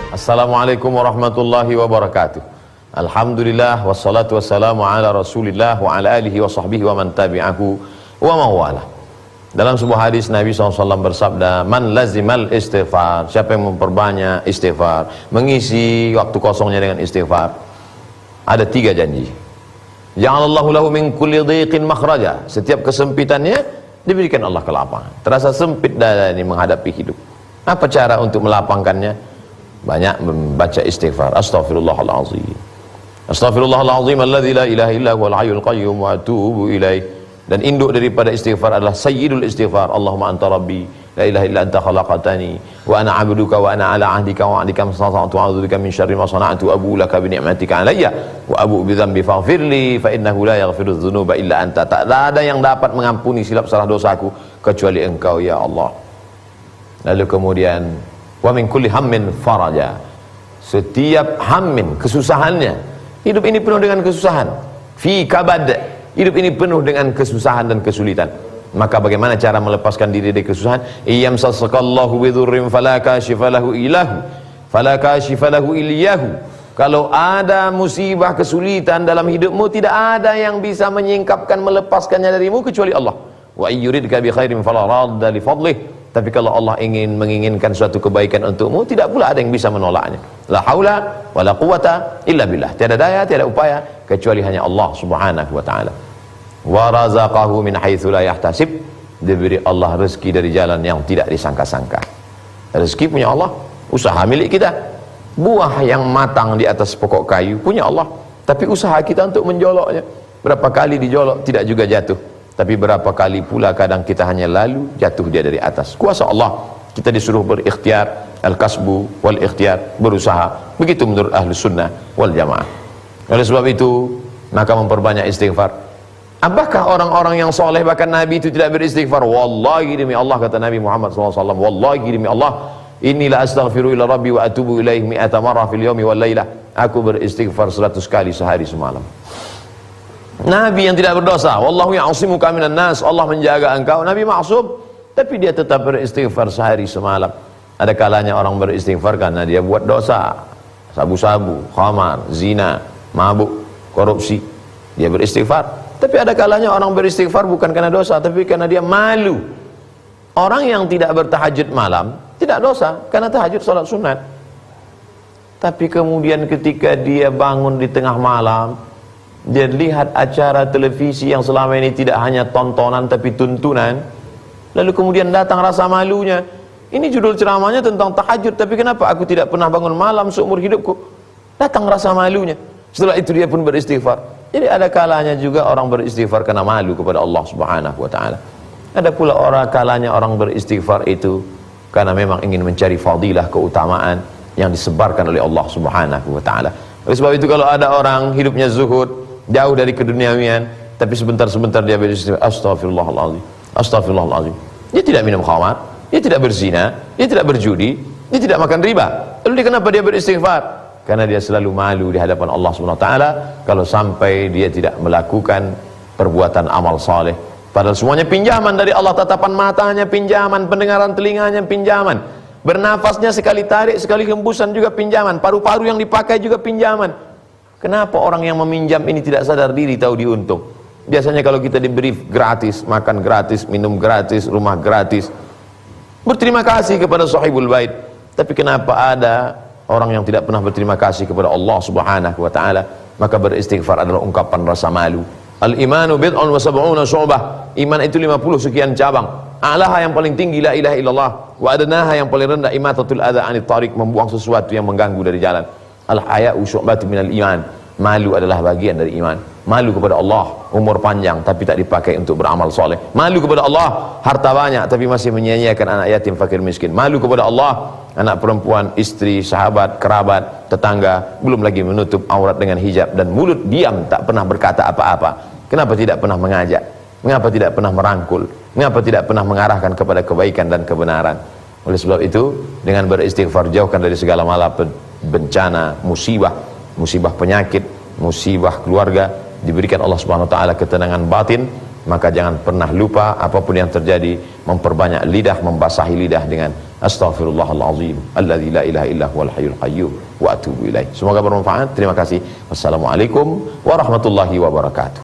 Assalamualaikum warahmatullahi wabarakatuh. Alhamdulillah wassalatu wassalamu ala Rasulillah wa ala alihi wa sahbihi wa man tabi'ahu wa mawala. Dalam sebuah hadis Nabi SAW bersabda, man lazimal istighfar, siapa yang memperbanyak istighfar, mengisi waktu kosongnya dengan istighfar, ada 3 janji. Ja'alallahu lahu min kulli dhiqin makhraja, setiap kesempitannya diberikan Allah kelapangan. Terasa sempit dada ini menghadapi hidup. Apa cara untuk melapangkannya? Banyak membaca istighfar. Astaghfirullahaladzim, astaghfirullahaladzim alladzi la ilaha illa huwal hayyul qayyum wa atubu ilaih. Dan induk daripada istighfar adalah sayyidul istighfar. Allahumma anta rabbi la ilaha illa anta khalaqtani wa ana 'abduka wa ana 'ala 'ahdika wa 'adika mastata'tu a'udzubika min syarri ma sana'tu abu laka bi ni'matika 'alayya wa abu bi dzambi faghfirli fa innahu la yaghfiru dzunuba illa anta. Tak ada yang dapat mengampuni silap salah dosaku kecuali Engkau ya Allah. Lalu kemudian wa min kulli hammin faraja, setiap hammin, kesusahannya, hidup ini penuh dengan kesusahan, fi kabad, hidup ini penuh dengan kesusahan dan kesulitan. Maka bagaimana cara melepaskan diri dari kesusahan? Iyam sasakallahu bidurrim fala kashifalahu ilahu fala kashifalahu iliyahu. Kalau ada musibah, kesulitan dalam hidupmu, tidak ada yang bisa menyingkapkan, melepaskannya darimu kecuali Allah. Wa ayyuridka bi khairin fala radda li fadlih. Tapi kalau Allah menginginkan suatu kebaikan untukmu, tidak pula ada yang bisa menolaknya. La haula wala quwata illa billah. Tiada daya, tiada upaya kecuali hanya Allah Subhanahu wa taala. Wa razaqahu min haitsu la yahtasib. Diberi Allah rezeki dari jalan yang tidak disangka-sangka. Rezeki punya Allah, usaha milik kita. Buah yang matang di atas pokok kayu punya Allah, tapi usaha kita untuk menjoloknya. Berapa kali dijolok tidak juga jatuh. Tapi berapa kali pula kadang kita hanya lalu jatuh dia dari atas. Kuasa Allah. Kita disuruh berikhtiar, al-kasbu wal ikhtiar, berusaha. Begitu menurut ahli sunnah wal jamaah. Oleh sebab itu, maka memperbanyak istighfar. Apakah orang-orang yang soleh, bahkan Nabi itu tidak beristighfar? Wallahi demi Allah, kata Nabi Muhammad SAW, wallahi demi Allah, inilah astaghfiru ila rabbi wa atubu ilaih mi'ata marrah fil yawmi wal laylah. Aku beristighfar 100 kali sehari semalam. Nabi yang tidak berdosa, wallahu ya'asimuka minan nas, Allah menjaga engkau, Nabi maksum, tapi dia tetap beristighfar sehari semalam. Ada kalanya orang beristighfar karena dia buat dosa, sabu-sabu, khamar, zina, mabuk, korupsi, dia beristighfar. Tapi ada kalanya orang beristighfar bukan karena dosa, tapi karena dia malu. Orang yang tidak bertahajud malam tidak dosa karena tahajud salat sunat. Tapi kemudian ketika dia bangun di tengah malam, dia lihat acara televisi yang selama ini tidak hanya tontonan tapi tuntunan, lalu kemudian datang rasa malunya. Ini judul ceramahnya tentang tahajud, tapi kenapa aku tidak pernah bangun malam seumur hidupku? Datang rasa malunya. Setelah itu dia pun beristighfar. Jadi ada kalanya juga orang beristighfar karena malu kepada Allah Subhanahu wa taala. Ada pula kalanya orang beristighfar itu karena memang ingin mencari fadilah, keutamaan yang disebarkan oleh Allah Subhanahu wa taala. Oleh sebab itu kalau ada orang hidupnya zuhud, jauh dari keduniawian, tapi sebentar-sebentar dia beristighfar, astaghfirullahaladzim, astaghfirullahaladzim. Dia tidak minum khamar, dia tidak berzina, dia tidak berjudi, dia tidak makan riba. Lalu kenapa dia beristighfar? Karena dia selalu malu di hadapan Allah Subhanahu wa taala kalau sampai dia tidak melakukan perbuatan amal saleh. Padahal semuanya pinjaman dari Allah, tatapan matanya pinjaman, pendengaran telinganya pinjaman, bernafasnya sekali tarik, sekali hembusan juga pinjaman, paru-paru yang dipakai juga pinjaman. Kenapa orang yang meminjam ini tidak sadar diri, tahu diuntung? Biasanya kalau kita diberi gratis, makan gratis, minum gratis, rumah gratis, berterima kasih kepada sahibul bait. Tapi kenapa ada orang yang tidak pernah berterima kasih kepada Allah Subhanahu wa taala? Maka beristighfar adalah ungkapan rasa malu. Al-imanu bid'un wa sab'una syu'bah. Iman itu 50 sekian cabang. A'laha yang paling tinggi la ilaha illallah, wa adnaha yang paling rendah imatatul adza 'anit thariq, membuang sesuatu yang mengganggu dari jalan. Al-haya'u syu'batun minal iman. Malu adalah bagian dari iman. Malu kepada Allah, umur panjang tapi tak dipakai untuk beramal soleh. Malu kepada Allah, harta banyak tapi masih menyia-nyiakan anak yatim, fakir, miskin. Malu kepada Allah, anak perempuan, istri, sahabat, kerabat, tetangga, belum lagi menutup aurat dengan hijab, dan mulut diam tak pernah berkata apa-apa. Kenapa tidak pernah mengajak? Mengapa tidak pernah merangkul? Mengapa tidak pernah mengarahkan kepada kebaikan dan kebenaran? Oleh sebab itu, dengan beristighfar jauhkan dari segala bencana, musibah penyakit, musibah keluarga, diberikan Allah Subhanahu wa taala ketenangan batin. Maka jangan pernah lupa apapun yang terjadi, memperbanyak lidah, membasahi lidah dengan Astaghfirullahalazim alladzi la ilaha illa huwal hayyul qayyum wa atubu ilaih. Semoga bermanfaat. Terima kasih. Wassalamualaikum warahmatullahi wabarakatuh.